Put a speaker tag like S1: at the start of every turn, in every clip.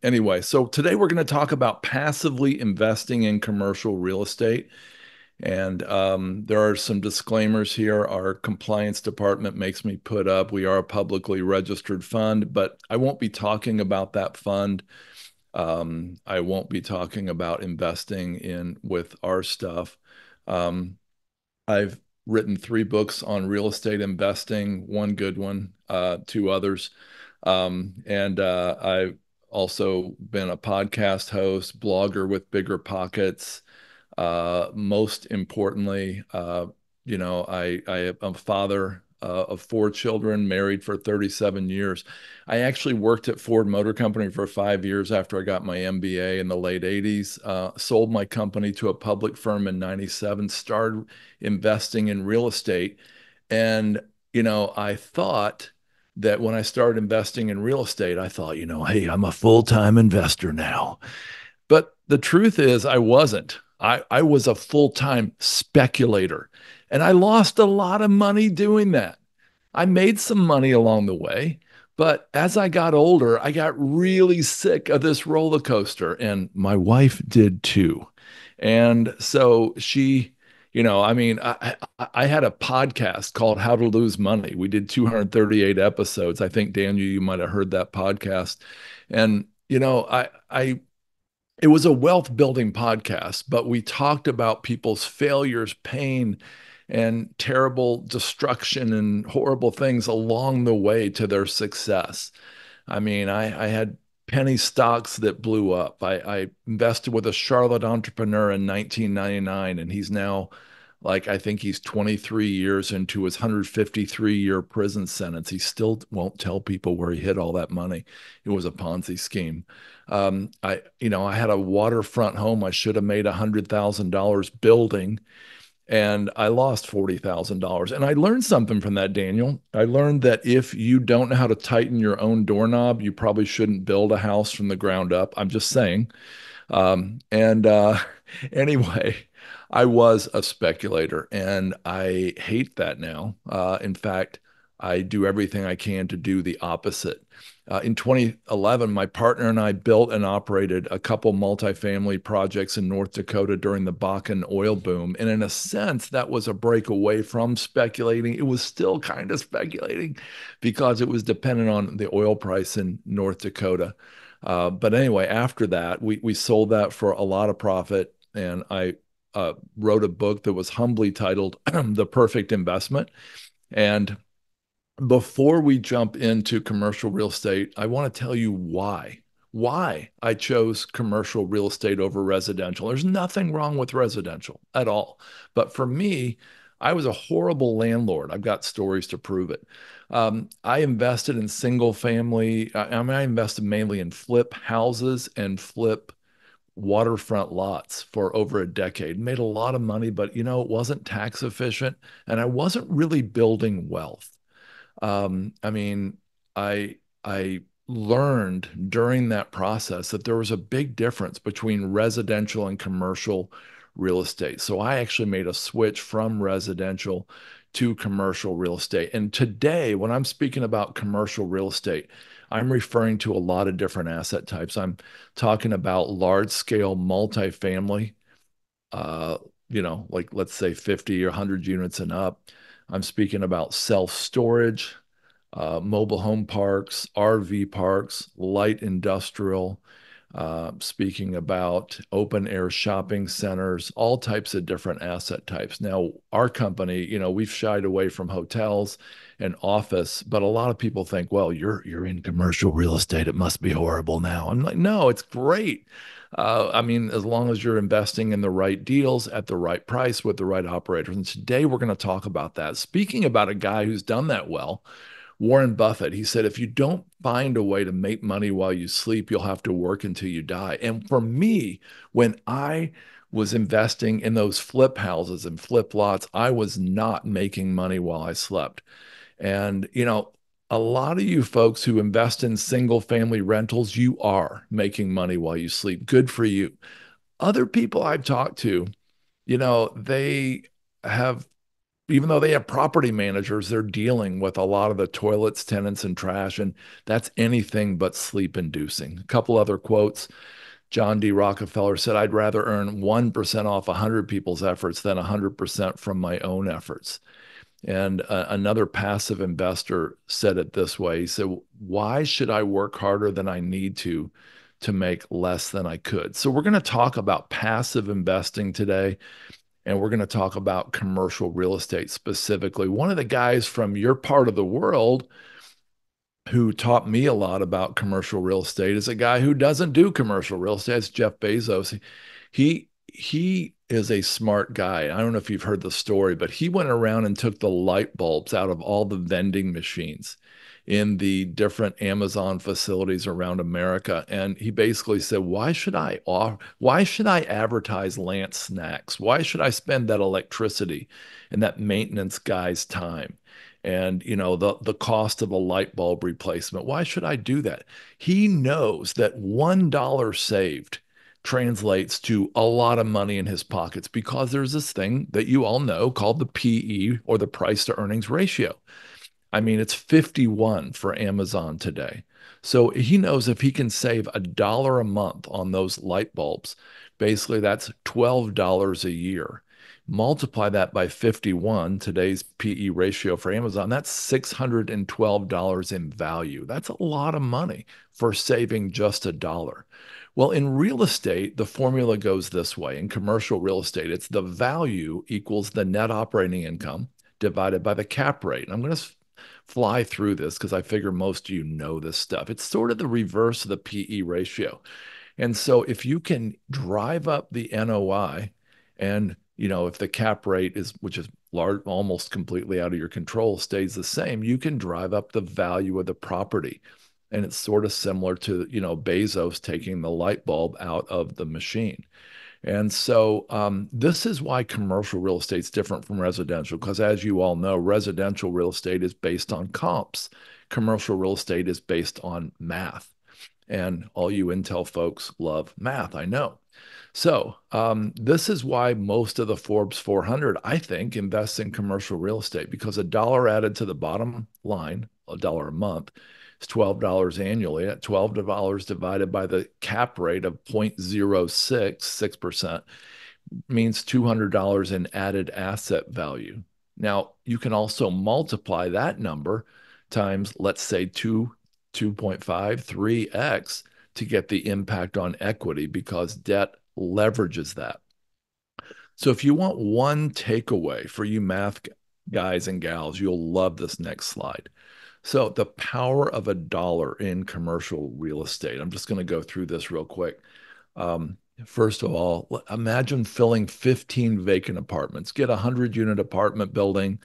S1: Anyway, so today we're going to talk about passively investing in commercial real estate. And there are some disclaimers here. Our compliance department makes me put up. We are a publicly registered fund, but I won't be talking about that fund. I won't be talking about investing in with our stuff. Um, I've written 3 books on real estate investing, one good one, 2 others. And I've also been a podcast host, blogger with bigger pockets. Most importantly, I am a father of 4 children, married for 37 years. I actually worked at Ford Motor Company for 5 years after I got my MBA in the late 80s. Sold my company to a public firm in 97, started investing in real estate. And, I thought that when I started investing in real estate, I thought, hey, I'm a full-time investor now. But the truth is, I wasn't. I was a full-time speculator, and I lost a lot of money doing that. I made some money along the way, but as I got older, I got really sick of this roller coaster, and my wife did too. And so I had a podcast called How to Lose Money. We did 238 episodes. I think, Daniel, you might have heard that podcast. And, I it was a wealth building podcast, but we talked about people's failures, pain, and terrible destruction and horrible things along the way to their success. I mean, I had penny stocks that blew up. I invested with a Charlotte entrepreneur in 1999, and he's now I think he's 23 years into his 153-year prison sentence. He still won't tell people where he hid all that money. It was a Ponzi scheme. I had a waterfront home I should have made $100,000 building, and I lost $40,000. And I learned something from that, Daniel. I learned that if you don't know how to tighten your own doorknob, you probably shouldn't build a house from the ground up. I'm just saying. And anyway, I was a speculator and I hate that now. In fact, I do everything I can to do the opposite. In 2011, my partner and I built and operated a couple multifamily projects in North Dakota during the Bakken oil boom. And in a sense, that was a break away from speculating. It was still kind of speculating because it was dependent on the oil price in North Dakota. But anyway, after that, we sold that for a lot of profit, and I wrote a book that was humbly titled "The Perfect Investment." And before we jump into commercial real estate, I want to tell you why I chose commercial real estate over residential. There's nothing wrong with residential at all, but for me, I was a horrible landlord. I've got stories to prove it. I invested in single family. I invested mainly in flip houses and flip waterfront lots for over a decade. Made a lot of money, but it wasn't tax efficient, and I wasn't really building wealth. I mean, I learned during that process that there was a big difference between residential and commercial real estate. So I actually made a switch from residential to commercial real estate. And today, when I'm speaking about commercial real estate, I'm referring to a lot of different asset types. I'm talking about large scale multifamily, uh, like let's say 50 or 100 units and up. I'm speaking about self storage, mobile home parks, RV parks, light industrial, speaking about open air shopping centers, all types of different asset types. Now, our company, we've shied away from hotels and office, but a lot of people think, well, you're in commercial real estate, it must be horrible now. I'm like, no, it's great. I mean, as long as you're investing in the right deals at the right price with the right operators. And today we're going to talk about that. Speaking about a guy who's done that well, Warren Buffett, he said, if you don't find a way to make money while you sleep, you'll have to work until you die. And for me, when I was investing in those flip houses and flip lots, I was not making money while I slept. And, a lot of you folks who invest in single family rentals, you are making money while you sleep. Good for you. Other people I've talked to, they have even though they have property managers, they're dealing with a lot of the toilets, tenants, and trash, and that's anything but sleep inducing. A couple other quotes. John D. Rockefeller said, I'd rather earn 1% off 100 people's efforts than 100% from my own efforts. And another passive investor said it this way. He said, why should I work harder than I need to make less than I could? So we're going to talk about passive investing today, and we're going to talk about commercial real estate specifically. One of the guys from your part of the world who taught me a lot about commercial real estate is a guy who doesn't do commercial real estate. It's Jeff Bezos. He is a smart guy. I don't know if you've heard the story, but he went around and took the light bulbs out of all the vending machines in the different Amazon facilities around America. And he basically said, why should I advertise Lance snacks? Why should I spend that electricity and that maintenance guy's time? And the cost of a light bulb replacement. Why should I do that? He knows that $1 saved translates to a lot of money in his pockets because there's this thing that you all know called the PE, or the price to earnings ratio. I mean, it's 51 for Amazon today. So he knows if he can save $1 a month on those light bulbs, basically that's $12 a year. Multiply that by 51, today's PE ratio for Amazon, that's $612 in value. That's a lot of money for saving just $1. Well, in real estate, the formula goes this way. In commercial real estate, it's the value equals the net operating income divided by the cap rate. I'm going to fly through this because I figure most of you know this stuff. It's sort of the reverse of the PE ratio. And so if you can drive up the NOI, and if the cap rate is, which is large, almost completely out of your control, stays the same, you can drive up the value of the property. And it's sort of similar to, Bezos taking the light bulb out of the machine. And so this is why commercial real estate is different from residential, because as you all know, residential real estate is based on comps. Commercial real estate is based on math. And all you Intel folks love math, I know. So this is why most of the Forbes 400, I think, invests in commercial real estate, because $1 added to the bottom line, $1 a month, is $12 annually. At $12 divided by the cap rate of 0.06, 6%, means $200 in added asset value. Now, you can also multiply that number times, let's say, 2.5, 3x to get the impact on equity, because debt leverages that. So if you want one takeaway for you math guys and gals, you'll love this next slide. So the power of $1 in commercial real estate. I'm just going to go through this real quick. First of all, imagine filling 15 vacant apartments. Get a 100-unit apartment building,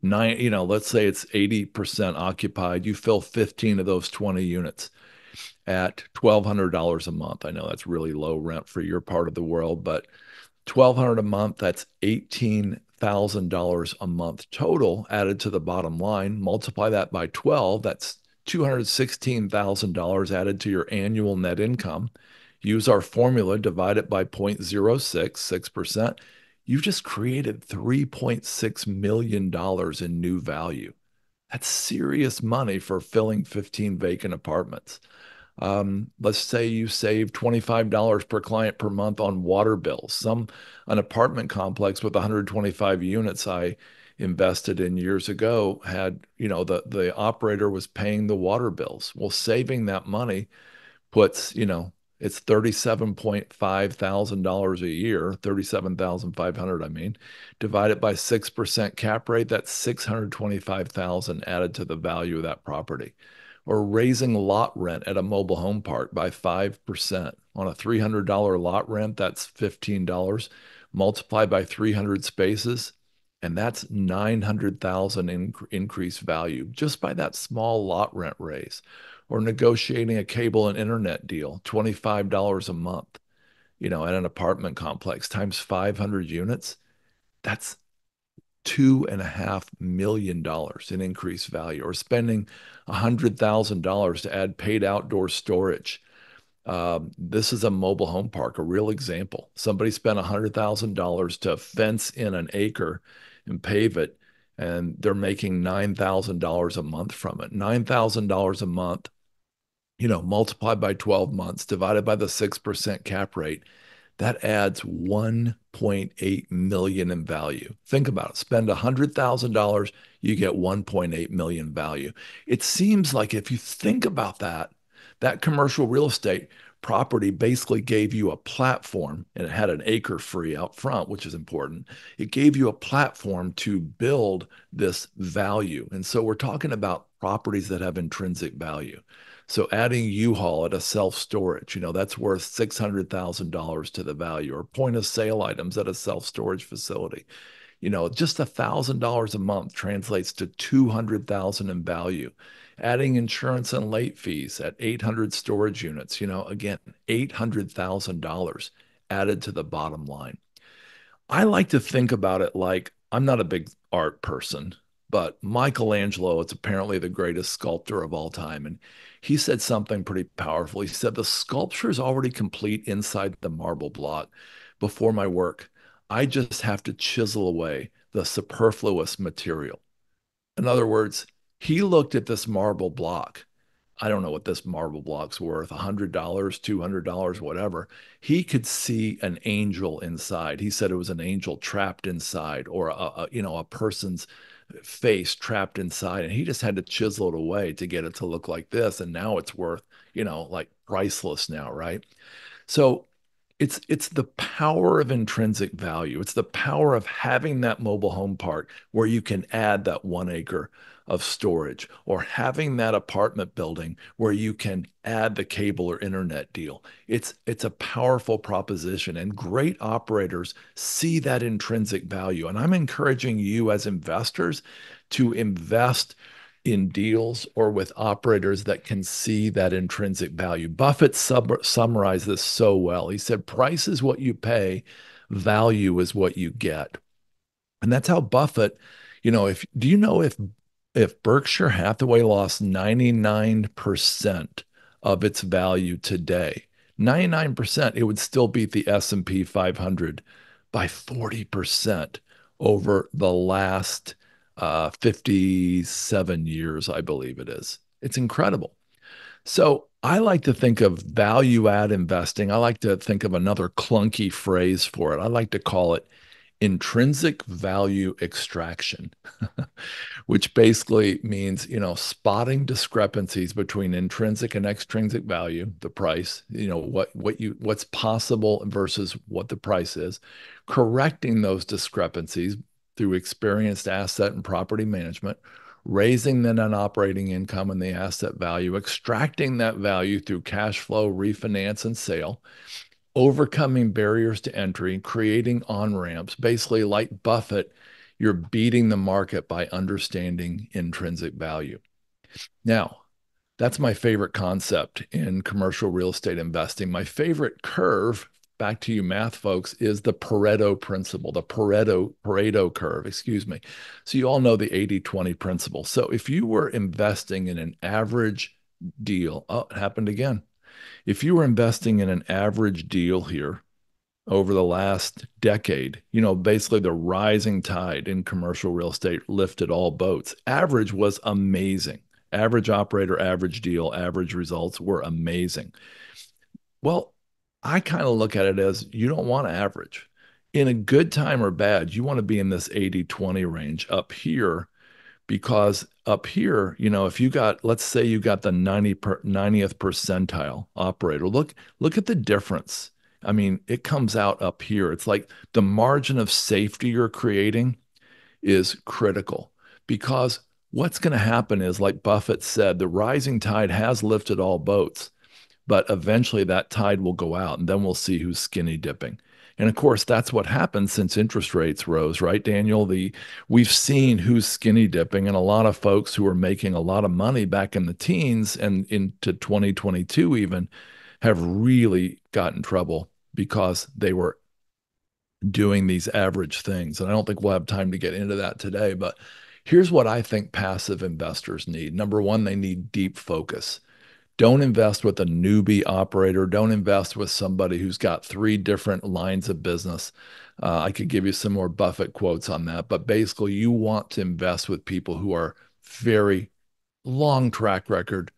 S1: let's say it's 80% occupied. You fill 15 of those 20 units at $1,200 a month. I know that's really low rent for your part of the world, but $1,200 a month, that's $18,000 a month total added to the bottom line. Multiply that by 12, that's $216,000 added to your annual net income. Use our formula, divide it by 0.06, 6%. You just created $3.6 million in new value. That's serious money for filling 15 vacant apartments. Let's say you save $25 per client per month on water bills. An apartment complex with 125 units I invested in years ago had, the operator was paying the water bills. Well, saving that money puts, it's $37,500 a year, 37,500, I mean, divided by 6% cap rate, that's 625,000 added to the value of that property. Or raising lot rent at a mobile home park by 5%. On a $300 lot rent, that's $15. Multiply by 300 spaces, and that's 900,000 increased value just by that small lot rent raise. Or negotiating a cable and internet deal, $25 a month, at an apartment complex times 500 units, that's $2.5 million in increased value. Or spending $100,000 to add paid outdoor storage. This is a mobile home park, a real example. Somebody spent $100,000 to fence in an acre and pave it. and they're making $9,000 a month from it. $9,000 a month, multiplied by 12 months, divided by the 6% cap rate, that adds 1.8 million in value. Think about it. Spend $100,000, you get 1.8 million value. It seems like if you think about that, that commercial real estate property basically gave you a platform, and it had an acre free out front, which is important. It gave you a platform to build this value. And so we're talking about properties that have intrinsic value. So adding U-Haul at a self-storage, that's worth $600,000 to the value, or point of sale items at a self-storage facility. Just $1,000 a month translates to 200,000 in value. Adding insurance and late fees at 800 storage units, again, $800,000 added to the bottom line. I like to think about it like I'm not a big art person, but Michelangelo is apparently the greatest sculptor of all time. And he said something pretty powerful. He said, the sculpture is already complete inside the marble block before my work. I just have to chisel away the superfluous material. In other words, he looked at this marble block. I don't know what this marble block's worth, $100, $200, whatever. He could see an angel inside. He said it was an angel trapped inside, or a person's face trapped inside, and he just had to chisel it away to get it to look like this. And now it's worth, like priceless now, right? So it's the power of intrinsic value. It's the power of having that mobile home park where you can add that 1 acre of storage, or having that apartment building where you can add the cable or internet deal. It's a powerful proposition, and great operators see that intrinsic value. And I'm encouraging you as investors to invest in deals or with operators that can see that intrinsic value. Buffett summarized this so well. He said, price is what you pay, value is what you get. And that's how Buffett, if do you know if Berkshire Hathaway lost 99% of its value today, 99%, it would still beat the S&P 500 by 40% over the last 57 years, I believe it is. It's incredible. So I like to think of value add investing. I like to think of another clunky phrase for it. I like to call it intrinsic value extraction, which basically means, spotting discrepancies between intrinsic and extrinsic value, the price, what's possible versus what the price is, correcting those discrepancies through experienced asset and property management, raising the net operating income and the asset value, extracting that value through cash flow, refinance, and sale, overcoming barriers to entry, creating on-ramps. Basically, like Buffett, you're beating the market by understanding intrinsic value. Now, that's my favorite concept in commercial real estate investing. My favorite curve, back to you math folks, is the Pareto principle, the Pareto curve, excuse me. So you all know the 80-20 principle. So if you were investing in an average deal, oh, it happened again. If you were investing in an average deal here over the last decade, basically the rising tide in commercial real estate lifted all boats. Average was amazing. Average operator, average deal, average results were amazing. Well, I kind of look at it as you don't want to average. In a good time or bad, you want to be in this 80-20 range up here, because up here, if you got, let's say you got the 90th percentile operator, look at the difference. I mean, it comes out up here. It's like the margin of safety you're creating is critical, because what's going to happen is, like Buffett said, the rising tide has lifted all boats, but eventually that tide will go out, and then we'll see who's skinny dipping. And of course, that's what happened since interest rates rose, right, Daniel? We've seen who's skinny dipping, and a lot of folks who were making a lot of money back in the teens and into 2022 even have really got in trouble because they were doing these average things. And I don't think we'll have time to get into that today, but here's what I think passive investors need. Number one, they need deep focus. Don't invest with a newbie operator. Don't invest with somebody who's got three different lines of business. I could give you some more Buffett quotes on that, but basically, you want to invest with people who are very long track record,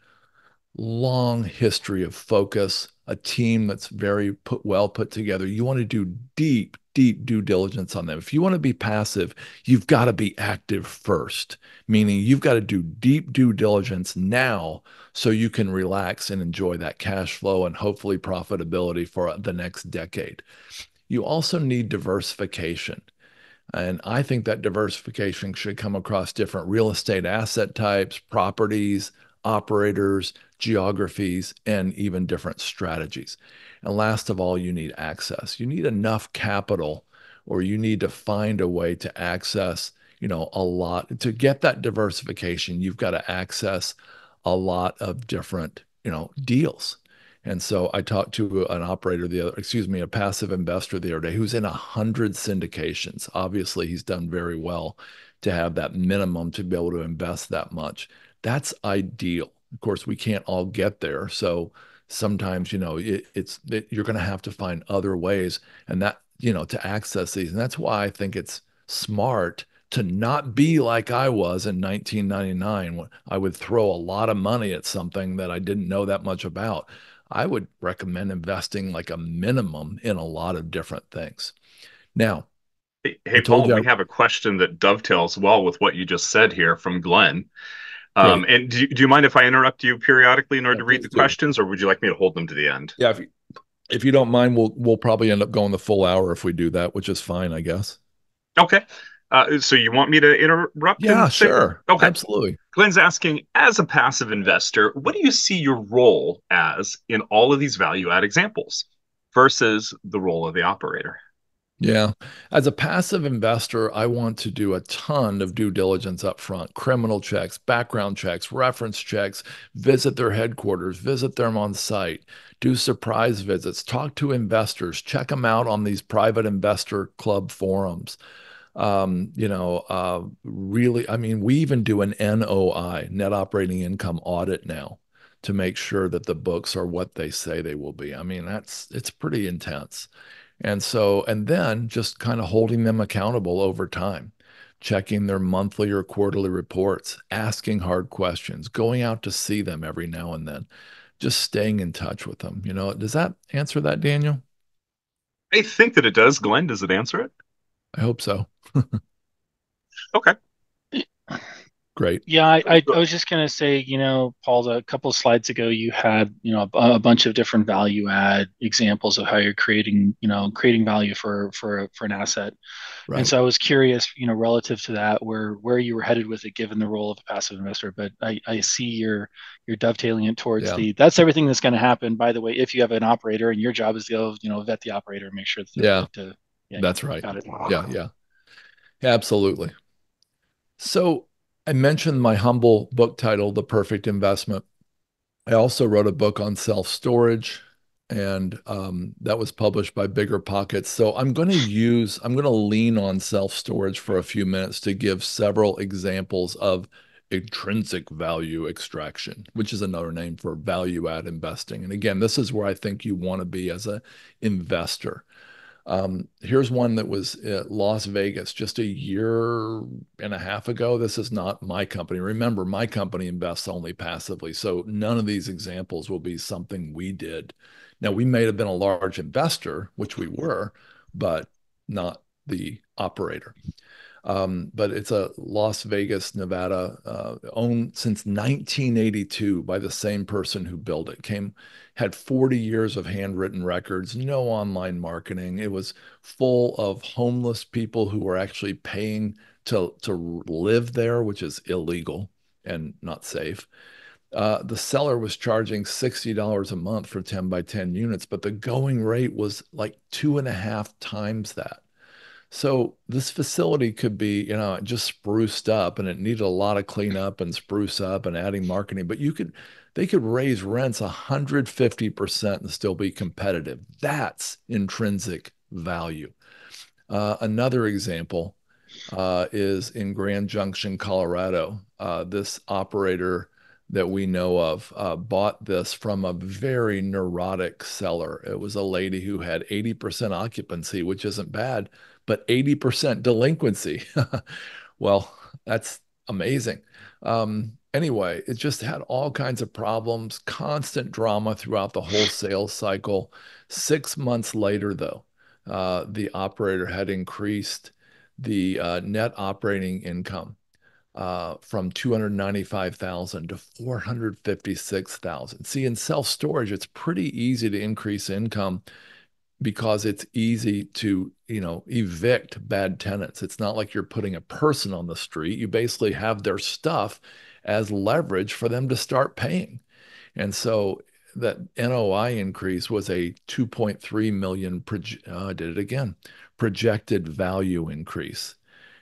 S1: long history of focus, a team that's very well put together. You want to do deep, deep due diligence on them. If you want to be passive, you've got to be active first, meaning you've got to do deep due diligence now so you can relax and enjoy that cash flow and hopefully profitability for the next decade. You also need diversification. And I think that diversification should come across different real estate asset types, properties, operators, geographies, and even different strategies. And last of all, you need access. You need enough capital, or you need to find a way to access, a lot. To get that diversification, you've got to access a lot of different, deals. And so I talked to an operator a passive investor the other day who's in 100 syndications. Obviously, he's done very well to have that minimum to be able to invest that much. That's ideal. Of course, we can't all get there. So sometimes, you're going to have to find other ways and to access these. And that's why I think it's smart to not be like I was in 1999 when I would throw a lot of money at something that I didn't know that much about. I would recommend investing like a minimum in a lot of different things. Now, I
S2: Hey,
S1: told
S2: Paul, we
S1: you,
S2: have a question that dovetails well with what you just said here from Glenn.
S1: great.
S2: And do you mind if I interrupt you periodically in order
S1: Yeah,
S2: to read
S1: please
S2: the
S1: do.
S2: questions, or would you like me to hold them to the end?
S1: Yeah, if you don't mind, we'll probably end up going the full hour if we do that, which is fine, I guess.
S2: Okay. So you want me to interrupt
S1: Yeah,
S2: and say,
S1: sure.
S2: okay.
S1: Absolutely.
S2: Glenn's asking, as a passive investor, what do you see your role as in all of these value add examples versus the role of the operator?
S1: Yeah. As a passive investor, I want to do a ton of due diligence up front, criminal checks, background checks, reference checks, visit their headquarters, visit them on site, do surprise visits, talk to investors, check them out on these private investor club forums. Really, I mean, we even do an NOI, net operating income audit now to make sure that the books are what they say they will be. I mean, it's pretty intense. And then just kind of holding them accountable over time, checking their monthly or quarterly reports, asking hard questions, going out to see them every now and then, just staying in touch with them. Does that answer that, Daniel?
S2: I think that it does. Glenn, does it answer it?
S1: I hope so.
S2: Okay.
S1: Great.
S3: Yeah, I was just gonna say, Paul, a couple of slides ago, you had, a bunch of different value add examples of how you're creating value for an asset. And
S1: Right.
S3: so I was curious, relative to that, where you were headed with it, given the role of a passive investor. But I see you're dovetailing it towards
S1: Yeah.
S3: that's everything that's going to happen. By the way, if you have an operator and your job is to go, vet the operator and make sure that they're
S1: Yeah.
S3: fit to, yeah,
S1: That's right.
S3: got it.
S1: Yeah. Yeah. Absolutely. So I mentioned my humble book title, The Perfect Investment. I also wrote a book on self-storage, and that was published by Bigger Pockets. So I'm going to lean on self-storage for a few minutes to give several examples of intrinsic value extraction, which is another name for value add investing. And again, this is where I think you want to be as an investor. Here's one that was at Las Vegas just a year and a half ago. This is not my company. Remember, my company invests only passively. So none of these examples will be something we did. Now, we may have been a large investor, which we were, but not the operator. But it's a Las Vegas, Nevada, owned since 1982 by the same person who built it. Had 40 years of handwritten records, no online marketing. It was full of homeless people who were actually paying to live there, which is illegal and not safe. The seller was charging $60 a month for 10 by 10 units, but the going rate was like 2.5 times that. So this facility could be, just spruced up and it needed a lot of cleanup and spruce up and adding marketing, but they could raise rents 150% and still be competitive. That's intrinsic value. Another example is in Grand Junction, Colorado. This operator that we know of bought this from a very neurotic seller. It was a lady who had 80% occupancy, which isn't bad, but 80% delinquency. Well, that's amazing. Anyway, it just had all kinds of problems, constant drama throughout the whole sales cycle. 6 months later, though, the operator had increased the net operating income from 295,000 to 456,000. See, in self-storage, it's pretty easy to increase income because it's easy to, evict bad tenants. It's not like you're putting a person on the street. You basically have their stuff as leverage for them to start paying. And so that NOI increase was a 2.3 million, I did it again, projected value increase.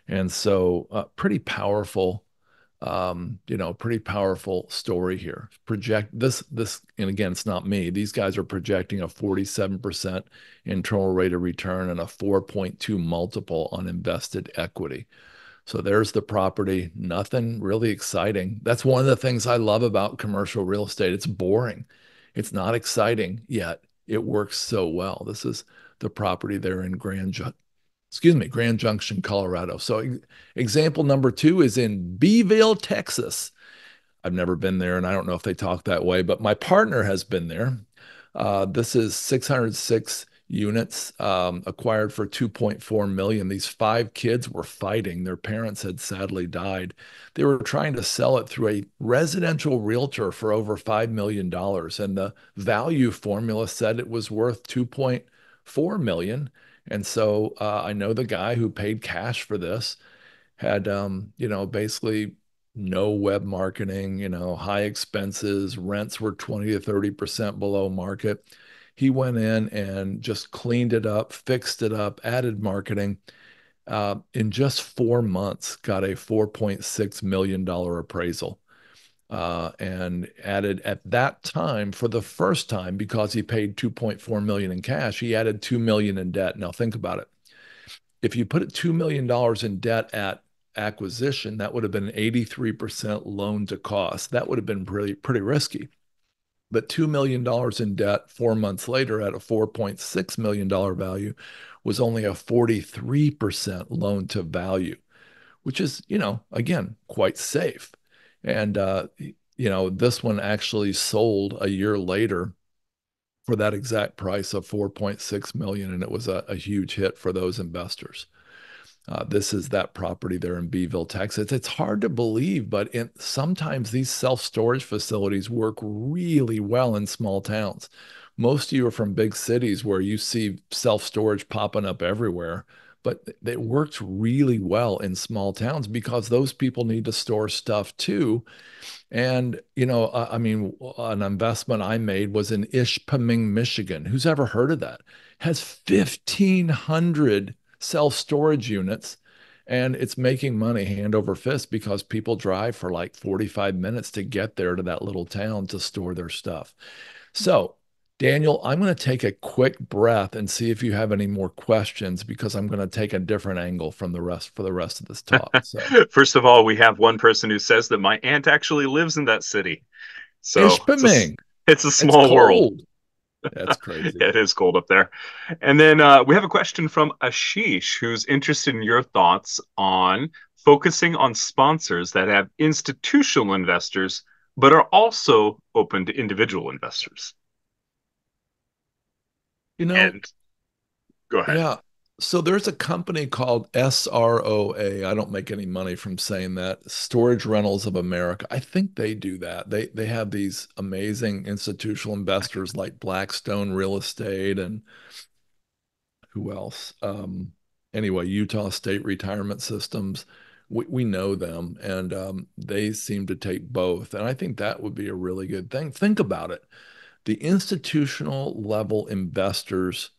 S1: And so pretty powerful story here. Project this, and again, it's not me. These guys are projecting a 47% internal rate of return and a 4.2 multiple on invested equity. So there's the property. Nothing really exciting. That's one of the things I love about commercial real estate. It's boring. It's not exciting yet. It works so well. This is the property there in Grand Junction, Colorado. So example number two is in Beeville, Texas. I've never been there, and I don't know if they talk that way, but my partner has been there. This is 606 units acquired for 2.4 million. These five kids were fighting. Their parents had sadly died. They were trying to sell it through a residential realtor for over $5 million, and the value formula said it was worth 2.4 million. And so I know the guy who paid cash for this had, basically no web marketing, high expenses, rents were 20 to 30% below market. He went in and just cleaned it up, fixed it up, added marketing. In just 4 months, got a $4.6 million appraisal. And added at that time for the first time because he paid 2.4 million in cash, he added 2 million in debt. Now think about it. If you put $2 million in debt at acquisition, that would have been an 83% loan to cost. That would have been pretty risky. But $2 million in debt 4 months later at a $4.6 million value was only a 43% loan to value, which is, again, quite safe. And, this one actually sold a year later for that exact price of 4.6 million. And it was a huge hit for those investors. This is that property there in Beeville, Texas. It's hard to believe, but sometimes these self-storage facilities work really well in small towns. Most of you are from big cities where you see self-storage popping up everywhere, but it works really well in small towns because those people need to store stuff too. And, I mean, an investment I made was in Ishpeming, Michigan. Who's ever heard of that? Has 1,500 self-storage units, and it's making money hand over fist because people drive for like 45 minutes to get there to that little town to store their stuff. So, Daniel, I'm going to take a quick breath and see if you have any more questions because I'm going to take a different angle from the rest for the rest of this talk. So,
S2: First of all, we have one person who says that my aunt actually lives in that city. So
S1: Ishpeming,
S2: it's a
S1: it's
S2: small world.
S1: cold. That's crazy.
S2: It is cold up there. And then we have a question from Ashish, who's interested in your thoughts on focusing on sponsors that have institutional investors, but are also open to individual investors. And go ahead.
S1: Yeah. So there's a company called SROA. I don't make any money from saying that. Storage Rentals of America. I think they do that. They have these amazing institutional investors like Blackstone Real Estate and who else? Anyway, Utah State Retirement Systems. We know them, and they seem to take both. And I think that would be a really good thing. Think about it. The institutional level investors'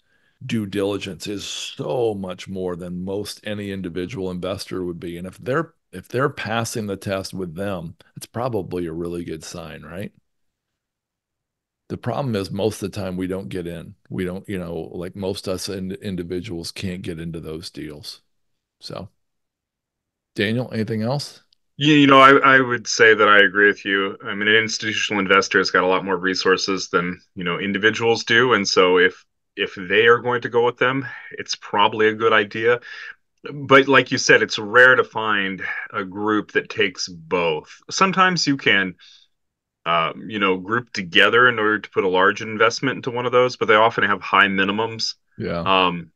S1: due diligence is so much more than most any individual investor would be. And if they're passing the test with them, it's probably a really good sign, right? The problem is most of the time we don't get in. We don't, like most us individuals can't get into those deals. So, Daniel, anything else?
S2: I would say that I agree with you. I mean, an institutional investor has got a lot more resources than, individuals do. And so if they are going to go with them, it's probably a good idea. But like you said, it's rare to find a group that takes both. Sometimes you can, group together in order to put a large investment into one of those, but they often have high minimums.
S1: Yeah.
S2: Um,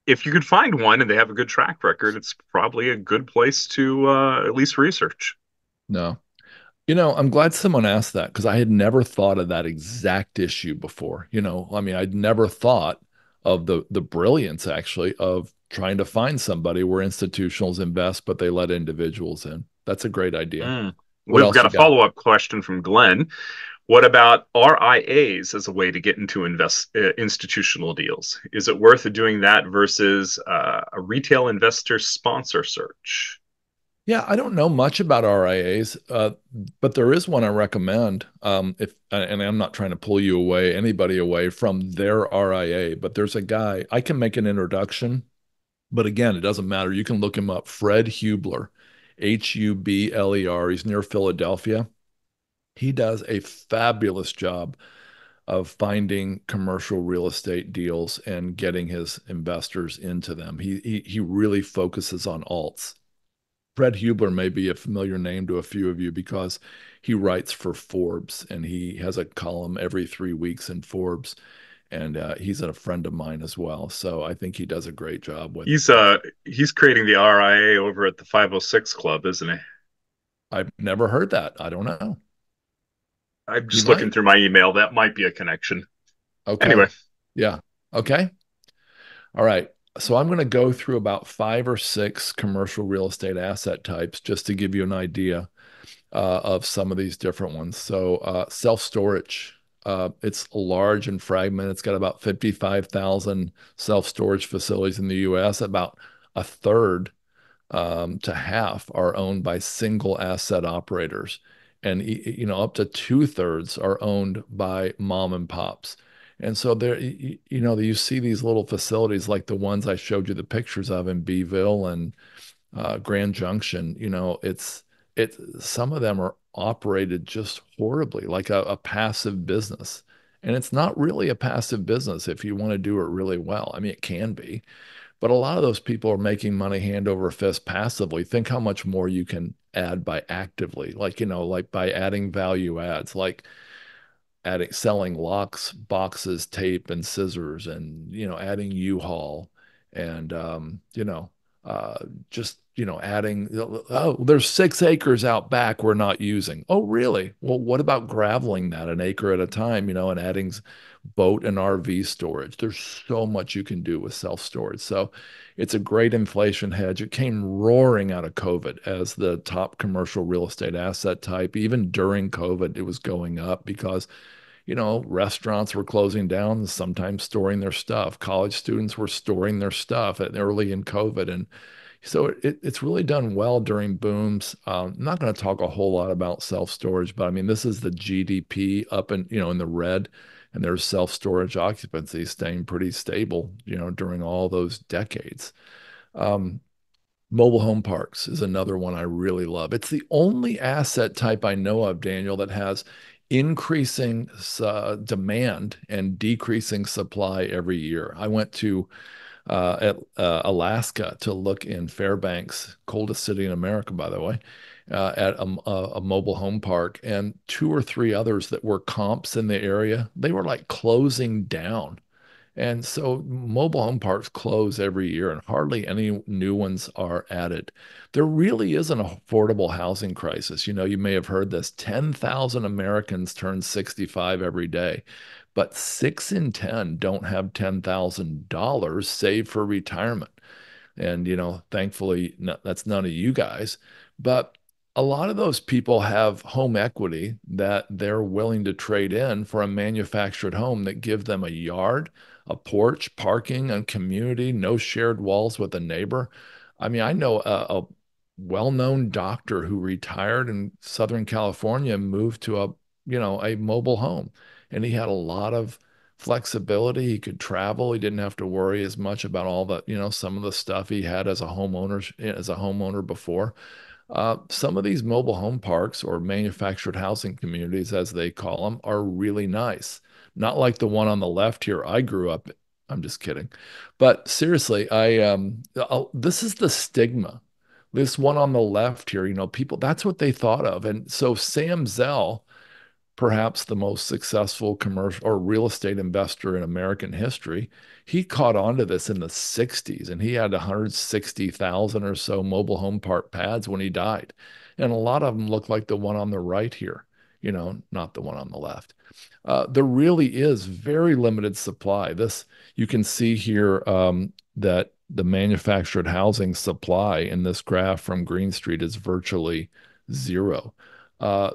S2: if you could find one and they have a good track record, it's probably a good place to at least research.
S1: No. I'm glad someone asked that because I had never thought of that exact issue before. I mean, I'd never thought of the brilliance actually of trying to find somebody where institutionals invest, but they let individuals in. That's a great idea.
S2: Mm.
S1: What
S2: We've
S1: else
S2: got
S1: you
S2: a
S1: got?
S2: follow-up question from Glenn. What about RIAs as a way to get into institutional deals? Is it worth doing that versus a retail investor sponsor search?
S1: Yeah, I don't know much about RIAs, but there is one I recommend. If and I'm not trying to pull anybody away from their RIA, but there's a guy I can make an introduction. But again, it doesn't matter. You can look him up. Fred Hubler, Hubler. He's near Philadelphia. He does a fabulous job of finding commercial real estate deals and getting his investors into them. He really focuses on alts. Fred Hubler may be a familiar name to a few of you because he writes for Forbes and he has a column every 3 weeks in Forbes. And he's a friend of mine as well. So I think he does a great job with.
S2: He's creating the RIA over at the 506 Club, isn't he?
S1: I've never heard that. I don't know.
S2: I'm
S1: He
S2: just looking
S1: might.
S2: through my email. That might be a connection. Anyway,
S1: Okay. Yeah. Okay. All right. So I'm going to go through about 5 or 6 commercial real estate asset types just to give you an idea of some of these different ones. So self-storage, it's large and fragmented. It's got about 55,000 self-storage facilities in the U.S. About a third to half are owned by single asset operators, and up to 2/3 are owned by mom and pops. And so there, you see these little facilities like the ones I showed you the pictures of in Beeville and Grand Junction. Some of them are operated just horribly, like a passive business. And it's not really a passive business if you want to do it really well. I mean, it can be, but a lot of those people are making money hand over fist passively. Think how much more you can add by actively, like by adding value adds, like selling locks, boxes, tape, and scissors, and adding U-Haul, and uh, just adding. Oh, there's 6 acres out back we're not using. Oh, really? Well, what about graveling that an acre at a time? And adding boat and RV storage. There's so much you can do with self storage. So it's a great inflation hedge. It came roaring out of COVID as the top commercial real estate asset type. Even during COVID, it was going up because restaurants were closing down, sometimes storing their stuff. College students were storing their stuff early in COVID. And so it's really done well during booms. I'm not going to talk a whole lot about self-storage, but I mean, this is the GDP up in the red, and there's self-storage occupancy staying pretty stable, during all those decades. Um, Mobile home parks is another one I really love. It's the only asset type I know of, Daniel, that has increasing demand and decreasing supply every year. I went to Alaska to look in Fairbanks, coldest city in America, by the way, at a mobile home park, and 2 or 3 others that were comps in the area. They were like closing down. And so mobile home parks close every year and hardly any new ones are added. There really is an affordable housing crisis. You may have heard this. 10,000 Americans turn 65 every day, but 6 in 10 don't have $10,000 saved for retirement. And, thankfully, no, that's none of you guys. But a lot of those people have home equity that they're willing to trade in for a manufactured home that give them a yard, a porch, parking, and community, no shared walls with a neighbor. I mean, I know a well-known doctor who retired in Southern California and moved to a mobile home, and he had a lot of flexibility. He could travel. He didn't have to worry as much about all the, some of the stuff he had as a homeowner before. Some of these mobile home parks or manufactured housing communities, as they call them, are really nice. Not like the one on the left here. I grew up. I'm just kidding. But seriously, this is the stigma. This one on the left here, people, that's what they thought of. And so Sam Zell, perhaps the most successful commercial or real estate investor in American history, he caught on to this in the 60s and he had 160,000 or so mobile home park pads when he died. And a lot of them look like the one on the right here, not the one on the left. There really is very limited supply. This you can see here that the manufactured housing supply in this graph from Green Street is virtually zero. Uh,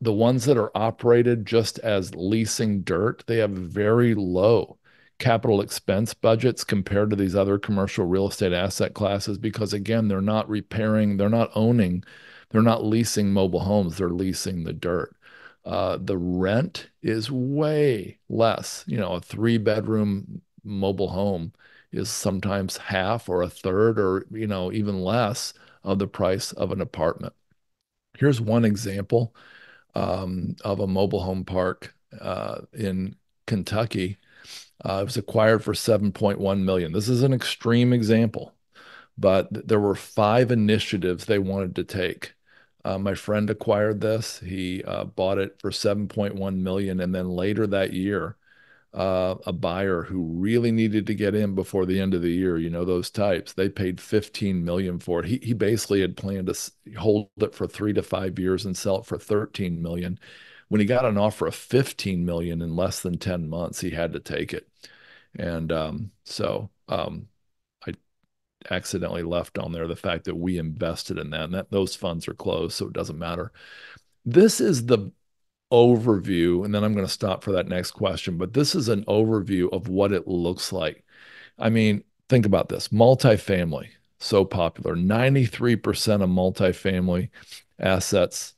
S1: the ones that are operated just as leasing dirt, they have very low capital expense budgets compared to these other commercial real estate asset classes because, again, they're not repairing, they're not owning, they're not leasing mobile homes, they're leasing the dirt. The rent is way less. A three-bedroom mobile home is sometimes half or a third or, even less of the price of an apartment. Here's one example of a mobile home park in Kentucky. It was acquired for 7.1 million. This is an extreme example, but there were 5 initiatives they wanted to take. My friend acquired this. He bought it for 7.1 million, and then later that year, a buyer who really needed to get in before the end of the year, those types, they paid 15 million for it. He basically had planned to hold it for 3 to 5 years and sell it for 13 million. When he got an offer of 15 million in less than 10 months, he had to take it. And I accidentally left on there the fact that we invested in that, and that those funds are closed, so it doesn't matter. This is the overview, and then I'm going to stop for that next question, but this is an overview of what it looks like. I mean, think about this. Multifamily, so popular. 93% of multifamily assets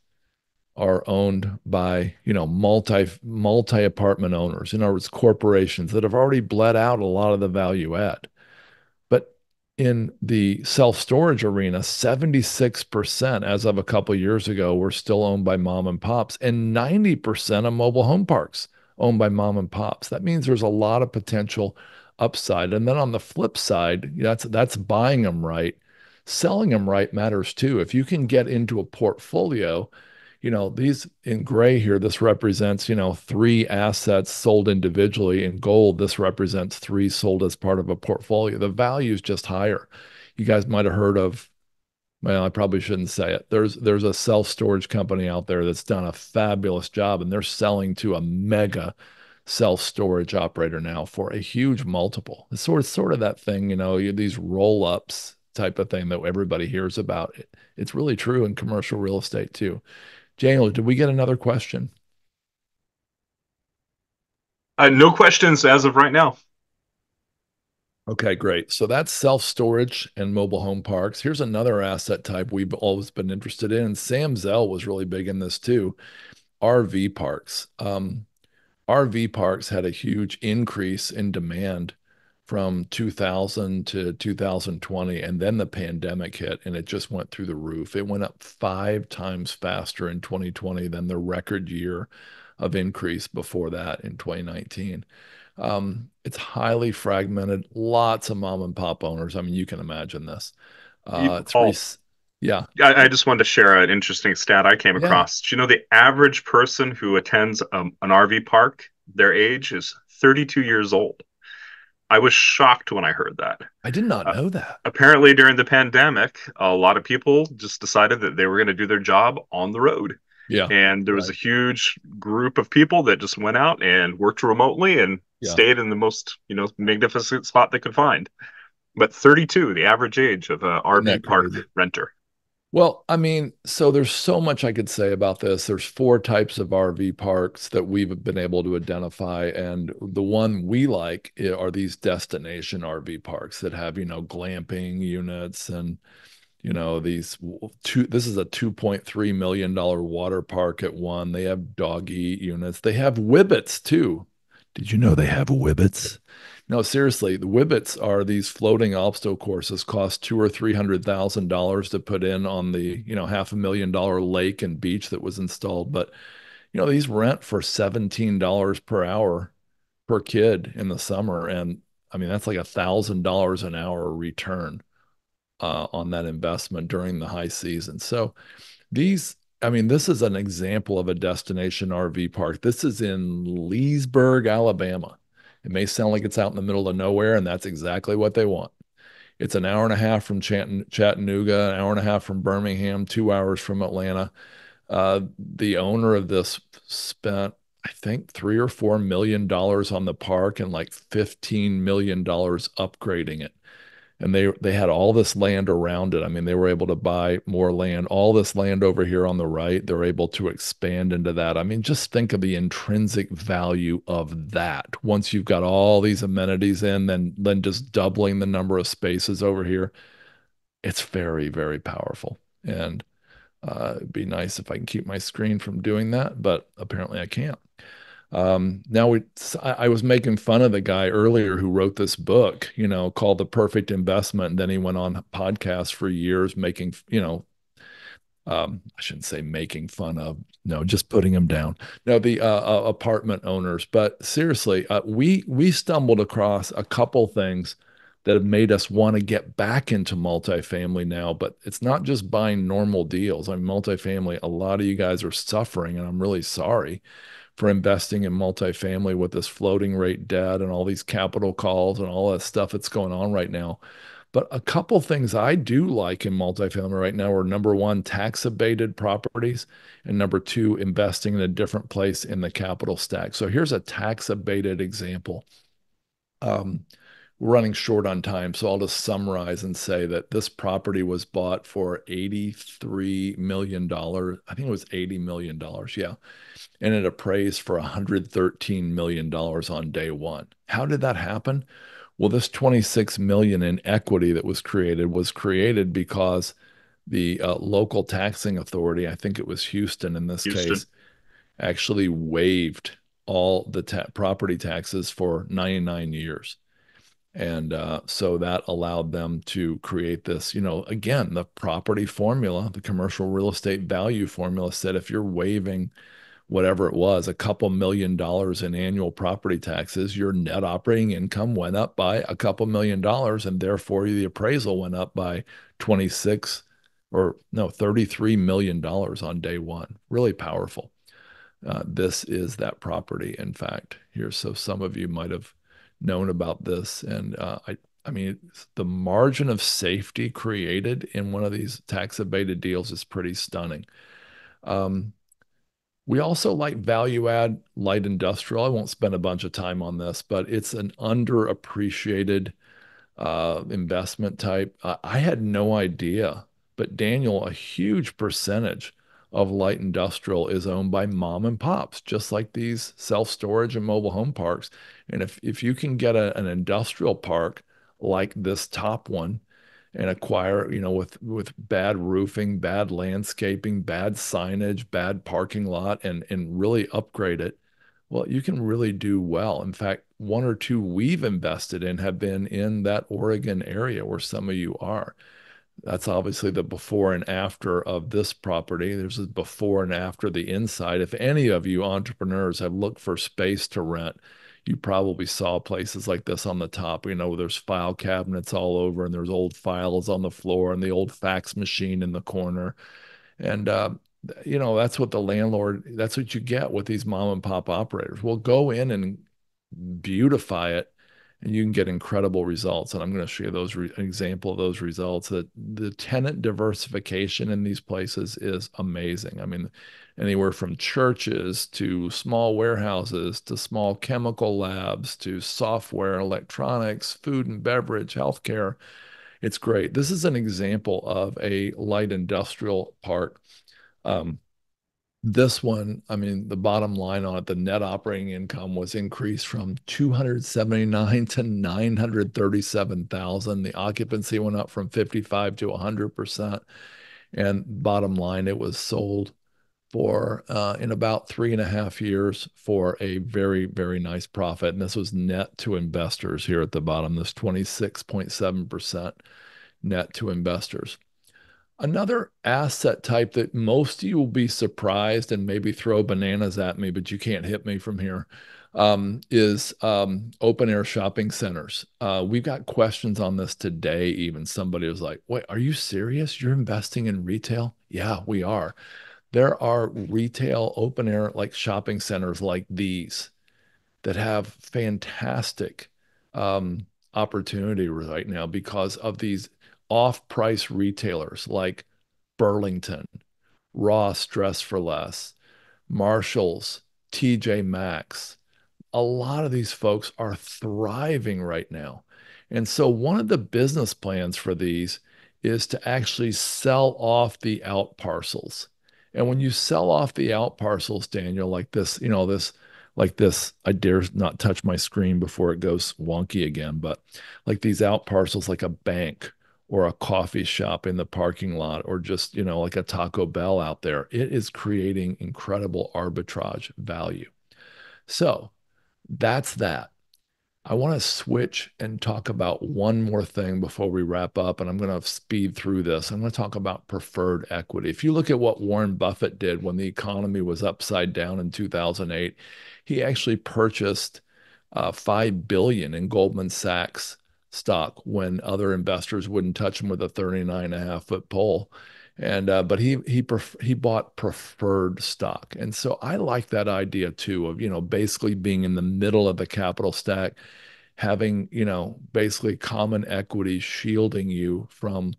S1: are owned by, multi apartment owners. In other words, corporations that have already bled out a lot of the value add. But in the self-storage arena, 76% as of a couple of years ago were still owned by mom and pops, and 90% of mobile home parks owned by mom and pops. That means there's a lot of potential upside. And then on the flip side, that's buying them right. Selling them right matters too. If you can get into a portfolio, these in gray here, this represents, 3 assets sold individually. In gold, this represents 3 sold as part of a portfolio. The value is just higher. You guys might have heard of, well, I probably shouldn't say it. There's a self-storage company out there that's done a fabulous job, and they're selling to a mega self-storage operator now for a huge multiple. It's sort of that thing, these roll-ups type of thing that everybody hears about. It's really true in commercial real estate too. Daniel, did we get another question?
S2: No questions as of right now.
S1: Okay, great. So that's self-storage and mobile home parks. Here's another asset type we've always been interested in. And Sam Zell was really big in this too. RV parks. RV parks had a huge increase in demand from 2000 to 2020, and then the pandemic hit and it just went through the roof. It went up 5 times faster in 2020 than the record year of increase before that in 2019. It's highly fragmented, lots of mom and pop owners. I mean, you can imagine this. It's
S2: Paul,
S1: yeah,
S2: I just wanted to share an interesting stat I came
S1: yeah.
S2: across. Do you know the average person who attends an RV park, their age is 32 years old? I was shocked when I heard that.
S1: I did not
S2: Uh,
S1: know that.
S2: Apparently, during the pandemic, a lot of people just decided that they were going to do their job on the road.
S1: Yeah,
S2: And there was a
S1: right.
S2: huge group of people that just went out and worked remotely and
S1: Yeah,
S2: stayed in the most, magnificent spot they could find. But 32, the average age of a
S1: isn't
S2: RV
S1: that
S2: park
S1: crazy?
S2: renter.
S1: Well, I mean, so there's so much I could say about this. There's 4 types of RV parks that we've been able to identify, and the one we like are these destination RV parks that have, glamping units and, these two. This is a $2.3 million water park at one. They have dog eat units. They have Wibbits too. Did you know they have Wibbits? No, seriously, the Wibbits are these floating obstacle courses, cost two or $300,000 to put in on the, $500,000 lake and beach that was installed. But, these rent for $17 per hour per kid in the summer. And I mean, that's like $1,000 an hour return on that investment during the high season. So these, I mean, this is an example of a destination RV park. This is in Leesburg, Alabama. It may sound like it's out in the middle of nowhere, and that's exactly what they want. It's an hour and a half from Chattanooga, an hour and a half from Birmingham, 2 hours from Atlanta. The owner of this spent, I think, $3 or $4 million on the park and like $15 million upgrading it. And they had all this land around it. I mean, they were able to buy more land. All this land over here on the right, they're able to expand into that. I mean, just think of the intrinsic value of that. Once you've got all these amenities in, then just doubling the number of spaces over here, it's very, very powerful. And it'd be nice if I can keep my screen from doing that, but apparently I can't. Now I was making fun of the guy earlier who wrote this book, called The Perfect Investment. And then he went on podcasts for years making, I shouldn't say making fun of, no, just putting him down. No, the apartment owners. But seriously, we stumbled across a couple things that have made us want to get back into multifamily now. But it's not just buying normal deals. I mean, multifamily, a lot of you guys are suffering, and I'm really sorry for investing in multifamily with this floating rate debt and all these capital calls and all that stuff that's going on right now. But a couple things I do like in multifamily right now are number one, tax abated properties, and number two, investing in a different place in the capital stack. So here's a tax abated example. We're running short on time, so I'll just summarize and say that this property was bought for $83 million. I think it was $80 million. Yeah. And it appraised for $113 million on day one. How did that happen? Well, this 26 million in equity that was created because the local taxing authority, I think it was Houston in this
S2: Houston.
S1: case, actually waived all the property taxes for 99 years. And so that allowed them to create this, again, the property formula, the commercial real estate value formula said if you're waiving whatever it was, a couple $1 million in annual property taxes, your net operating income went up by a couple $1 million, and therefore the appraisal went up by 26 or no, $33 million on day one. Really powerful. This is that property, in fact, here. So some of you might have known about this. And I mean, the margin of safety created in one of these tax abated deals is pretty stunning. We also like value add light industrial. I won't spend a bunch of time on this, but it's an underappreciated investment type. I had no idea, but Daniel, a huge percentage of light industrial is owned by mom and pops, just like these self-storage and mobile home parks. And if you can get an industrial park like this top one and acquire, with bad roofing, bad landscaping, bad signage, bad parking lot, and really upgrade it, well, you can really do well. In fact, one or two we've invested in have been in that Oregon area where some of you are. That's obviously the before and after of this property. There's a before and after the inside. If any of you entrepreneurs have looked for space to rent, you probably saw places like this on the top. There's file cabinets all over, and there's old files on the floor, and the old fax machine in the corner. And that's what that's what you get with these mom and pop operators. We'll go in and beautify it, and you can get incredible results. And I'm going to show you an example of those results. That the tenant diversification in these places is amazing. I mean, anywhere from churches to small warehouses to small chemical labs to software, electronics, food and beverage, healthcare. It's great. This is an example of a light industrial park. This one, I mean, the bottom line on it, the net operating income was increased from 279 to 937,000. The occupancy went up from 55 to 100%. And bottom line, it was sold for in about 3.5 years for a very, very nice profit. And this was net to investors here at the bottom, this 26.7% net to investors. Another asset type that most of you will be surprised and maybe throw bananas at me, but you can't hit me from here, is open air shopping centers. We've got questions on this today. Even somebody was like, wait, are you serious? You're investing in retail? Yeah, we are. There are retail open air like shopping centers like these that have fantastic um, opportunity right now because of these off-price retailers like Burlington, Ross Dress for Less, Marshalls, TJ Maxx. A lot of these folks are thriving right now. And so one of the business plans for these is to actually sell off the out parcels. And when you sell off the out parcels, Daniel, like this, like this, I dare not touch my screen before it goes wonky again, but like these out parcels, like a bank or a coffee shop in the parking lot, or just, like a Taco Bell out there, it is creating incredible arbitrage value. So, that's that. I want to switch and talk about one more thing before we wrap up, and I'm going to speed through this. I'm going to talk about preferred equity. If you look at what Warren Buffett did when the economy was upside down in 2008, he actually purchased 5 billion in Goldman Sachs stock when other investors wouldn't touch him with a 39.5 foot pole. And but he bought preferred stock. And so I like that idea too of, basically being in the middle of the capital stack, having, basically common equity shielding you from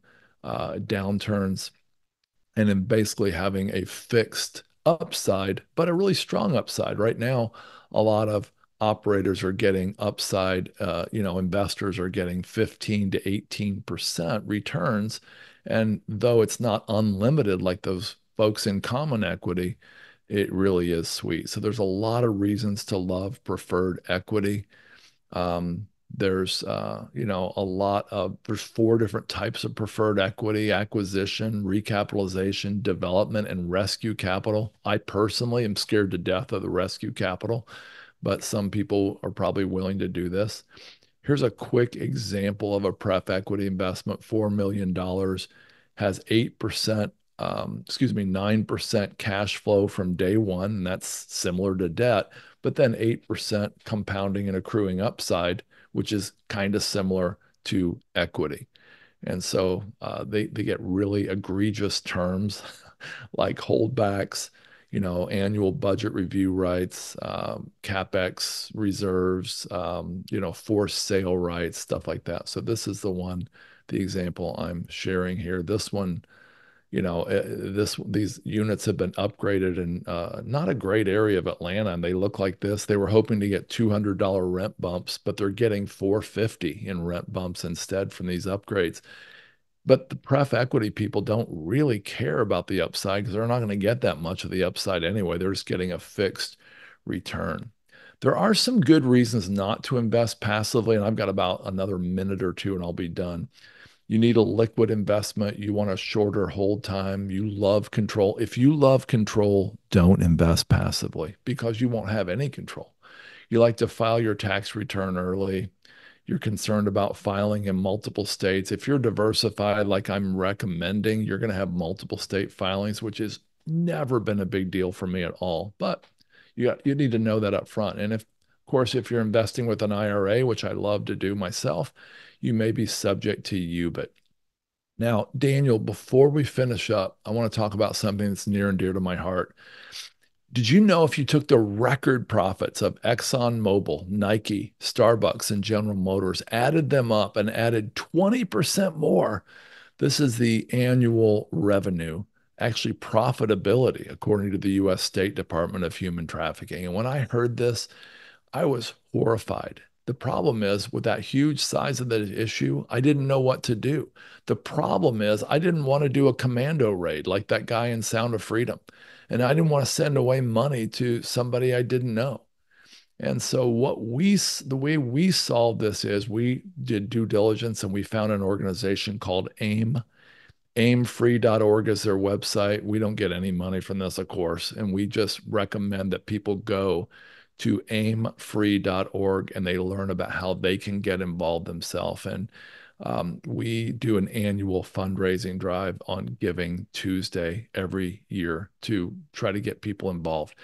S1: downturns, and then basically having a fixed upside, but a really strong upside. Right now, a lot of operators are getting upside, investors are getting 15 to 18% returns. And though it's not unlimited like those folks in common equity, it really is sweet. So there's a lot of reasons to love preferred equity. There's 4 different types of preferred equity: acquisition, recapitalization, development, and rescue capital. I personally am scared to death of the rescue capital, but some people are probably willing to do this. Here's a quick example of a pref equity investment: $4 million, has 8%, 9% cash flow from day one, and that's similar to debt, but then 8% compounding and accruing upside, which is kind of similar to equity. And so they get really egregious terms like holdbacks, annual budget review rights, CapEx reserves, forced sale rights, stuff like that. So this is the example I'm sharing here. This one, these units have been upgraded in not a great area of Atlanta, and they look like this. They were hoping to get $200 rent bumps, but they're getting $450 in rent bumps instead from these upgrades. But the pref equity people don't really care about the upside because they're not going to get that much of the upside anyway. They're just getting a fixed return. There are some good reasons not to invest passively, and I've got about another minute or two and I'll be done. You need a liquid investment. You want a shorter hold time. You love control. If you love control, don't invest passively because you won't have any control. You like to file your tax return early. You're concerned about filing in multiple states. If you're diversified, like I'm recommending, you're going to have multiple state filings, which has never been a big deal for me at all. But you need to know that up front. And of course, if you're investing with an IRA, which I love to do myself, you may be subject to UBIT. Now, Daniel, before we finish up, I want to talk about something that's near and dear to my heart. Did you know if you took the record profits of ExxonMobil, Nike, Starbucks, and General Motors, added them up and added 20% more, this is the annual revenue, actually profitability, according to the US State Department of Human Trafficking. And when I heard this, I was horrified. The problem is, with that huge size of the issue, I didn't know what to do. The problem is, I didn't want to do a commando raid like that guy in Sound of Freedom. And I didn't want to send away money to somebody I didn't know. And so the way we solved this is we did due diligence and we found an organization called AIM, aimfree.org is their website. We don't get any money from this, of course, and we just recommend that people go to aimfree.org and they learn about how they can get involved themselves. And we do an annual fundraising drive on Giving Tuesday every year to try to get people involved.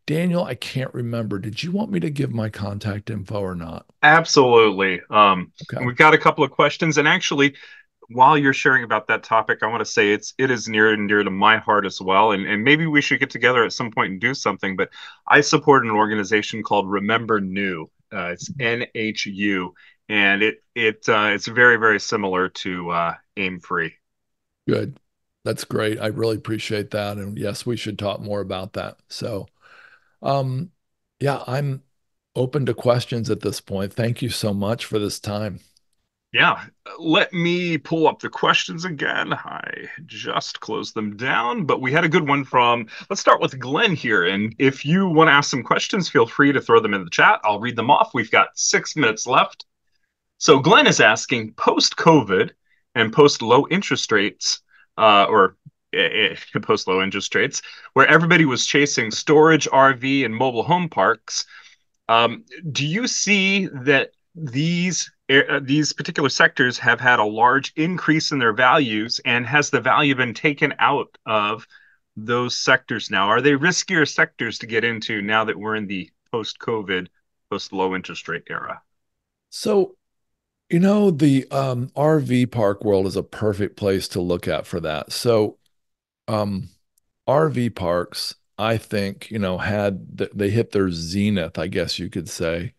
S1: Daniel, I can't remember. Did you want me to give my contact info or not?
S2: Absolutely.
S1: Okay.
S2: We've got a couple of questions, and actually, while you're sharing about that topic, I want to say it is near and dear to my heart as well. And maybe we should get together at some point and do something. But I support an organization called Remember New. It's NHU, and it's very very similar to Aim Free.
S1: Good. That's great. I really appreciate that. And yes, we should talk more about that. So, um, yeah, I'm open to questions at this point. Thank you so much for this time.
S2: Yeah, let me pull up the questions again. I just closed them down, but we had a good one from, let's start with Glenn here. And if you want to ask some questions, feel free to throw them in the chat. I'll read them off. We've got 6 minutes left. So Glenn is asking, post COVID and post low interest rates, or post low interest rates, where everybody was chasing storage, RV, and mobile home parks, do you see that these particular sectors have had a large increase in their values, and has the value been taken out of those sectors now? Are they riskier sectors to get into now that we're in the post-COVID, post-low interest rate era?
S1: So, the RV park world is a perfect place to look at for that. So, um, RV parks, I think, they hit their zenith, I guess you could say,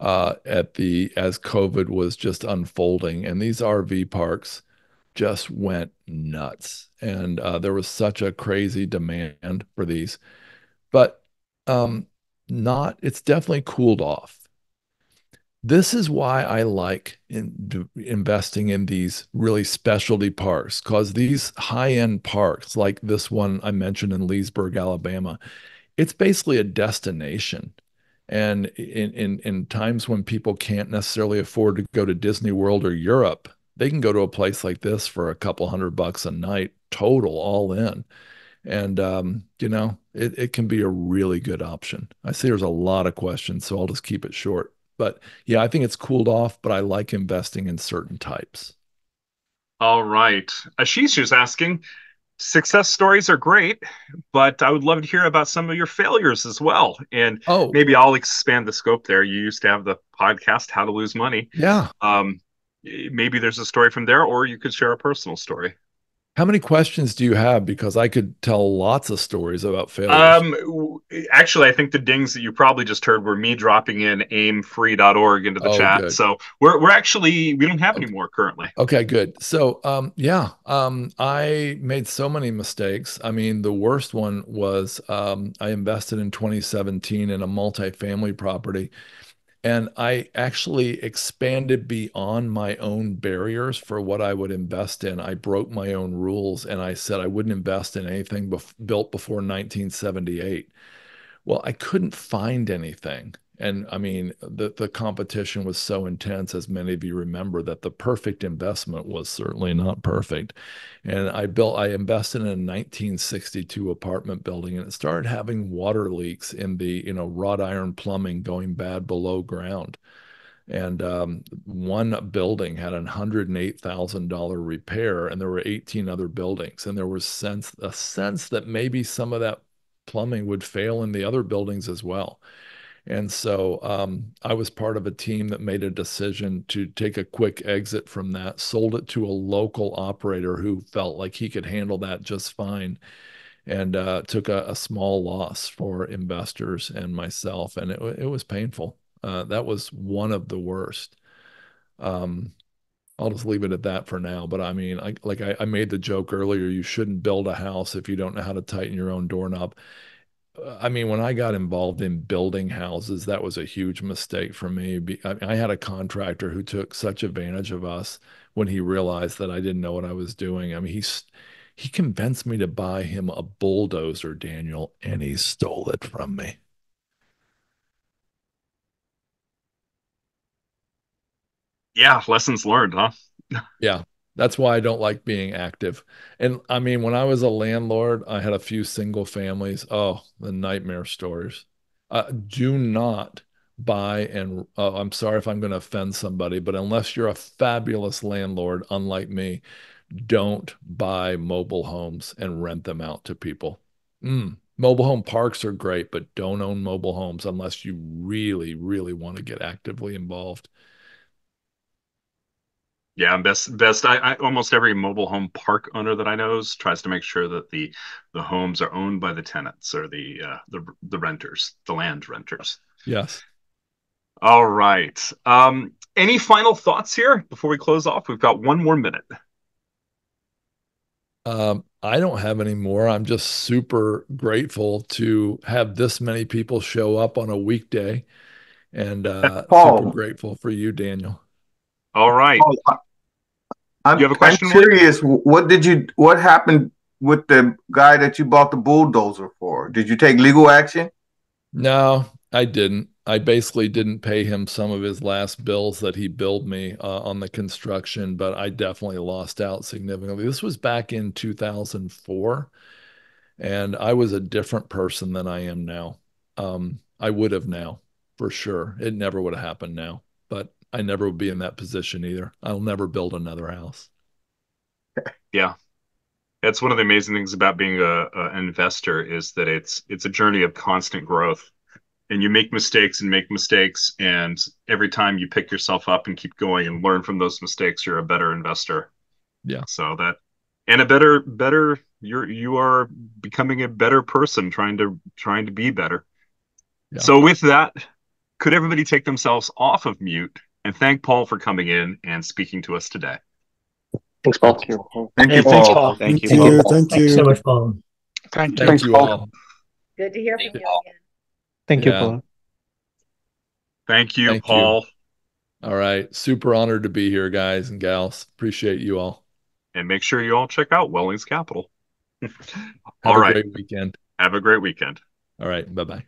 S1: as COVID was just unfolding, and these RV parks just went nuts, and there was such a crazy demand for these, but um, not. It's definitely cooled off. This is why I like investing in these really specialty parks, because these high-end parks, like this one I mentioned in Leesburg, Alabama, it's basically a destination. And in times when people can't necessarily afford to go to Disney World or Europe, they can go to a place like this for a couple $100 a night, total, all in. And it can be a really good option. I see there's a lot of questions, so I'll just keep it short. But yeah, I think it's cooled off, but I like investing in certain types.
S2: All right. Ashish is asking, success stories are great, but I would love to hear about some of your failures as well. And
S1: Oh,
S2: maybe I'll expand the scope there. You used to have the podcast, How to Lose Money.
S1: yeah.
S2: Um, Maybe there's a story from there, or you could share a personal story.
S1: How many questions do you have? Because I could tell lots of stories about failures.
S2: Actually, I think the dings that you probably just heard were me dropping in aimfree.org into the
S1: Oh,
S2: chat.
S1: good.
S2: So we're actually, we don't have any
S1: Okay.
S2: more currently.
S1: Okay, good. So, yeah, I made so many mistakes. I mean, the worst one was I invested in 2017 in a multifamily property, and I actually expanded beyond my own barriers for what I would invest in. I broke my own rules, and I said I wouldn't invest in anything built before 1978. Well, I couldn't find anything. And I mean, the competition was so intense, as many of you remember, that the perfect investment was certainly not perfect. And I invested in a 1962 apartment building, and it started having water leaks in the, wrought iron plumbing going bad below ground. And one building had a $108,000 repair, and there were 18 other buildings. And there was a sense that maybe some of that plumbing would fail in the other buildings as well. And so I was part of a team that made a decision to take a quick exit from that, sold it to a local operator who felt like he could handle that just fine, and took a small loss for investors and myself. And it was painful. That was one of the worst. Um, I'll just leave it at that for now. But I mean, I made the joke earlier, you shouldn't build a house if you don't know how to tighten your own doorknob. I mean, when I got involved in building houses, that was a huge mistake for me. I had a contractor who took such advantage of us when he realized that I didn't know what I was doing. I mean, he convinced me to buy him a bulldozer, Daniel, and he stole it from me.
S2: Yeah, lessons learned, huh?
S1: Yeah. That's why I don't like being active. And I mean, when I was a landlord, I had a few single families. Oh, the nightmare stories. Do not buy and I'm sorry if I'm going to offend somebody, but unless you're a fabulous landlord, unlike me, don't buy mobile homes and rent them out to people. Mobile home parks are great, but don't own mobile homes unless you really, really want to get actively involved.
S2: Yeah, best. I almost every mobile home park owner that I know tries to make sure that the homes are owned by the tenants or the renters, the land renters.
S1: Yes.
S2: All right. Any final thoughts here before we close off? We've got one more minute.
S1: I don't have any more. I'm just super grateful to have this many people show up on a weekday and super
S4: Paul,
S1: grateful for you, Daniel.
S2: All right.
S4: Paul,
S2: You have a
S4: I'm
S2: question, Willie?
S4: curious. What happened with the guy that you bought the bulldozer for? Did you take legal action?
S1: No, I didn't. I basically didn't pay him some of his last bills that he billed me on the construction, but I definitely lost out significantly. This was back in 2004, and I was a different person than I am now. I would have now, for sure. It never would have happened now, but I never would be in that position either. I'll never build another house.
S2: Yeah. That's one of the amazing things about being an investor is that it's a journey of constant growth. And you make mistakes and make mistakes, and every time you pick yourself up and keep going and learn from those mistakes, you're a better investor.
S1: Yeah.
S2: So that and a better you are becoming a better person trying to be better.
S1: Yeah.
S2: So with that, could everybody take themselves off of mute and thank Paul for coming in and speaking to us today?
S5: Thanks, Paul.
S4: Thank you, Paul. Thank
S3: Hey,
S4: you,
S3: thanks,
S4: Paul.
S3: Paul.
S6: Thank
S5: Thank you,
S6: you.
S5: Paul.
S6: Thank you so much, Paul.
S3: Thank you.
S1: Thank you
S4: Paul.
S1: all.
S7: Good to hear from you again.
S6: Thank you,
S1: Yeah.
S6: Paul.
S2: Thank you,
S1: Thank you.
S2: Paul.
S1: All right. Super honored to be here, guys and gals. Appreciate you all.
S2: And make sure you all check out Wellings Capital.
S1: Have
S2: All
S1: a
S2: right.
S1: great weekend.
S2: Have a great weekend.
S1: All right. Bye-bye.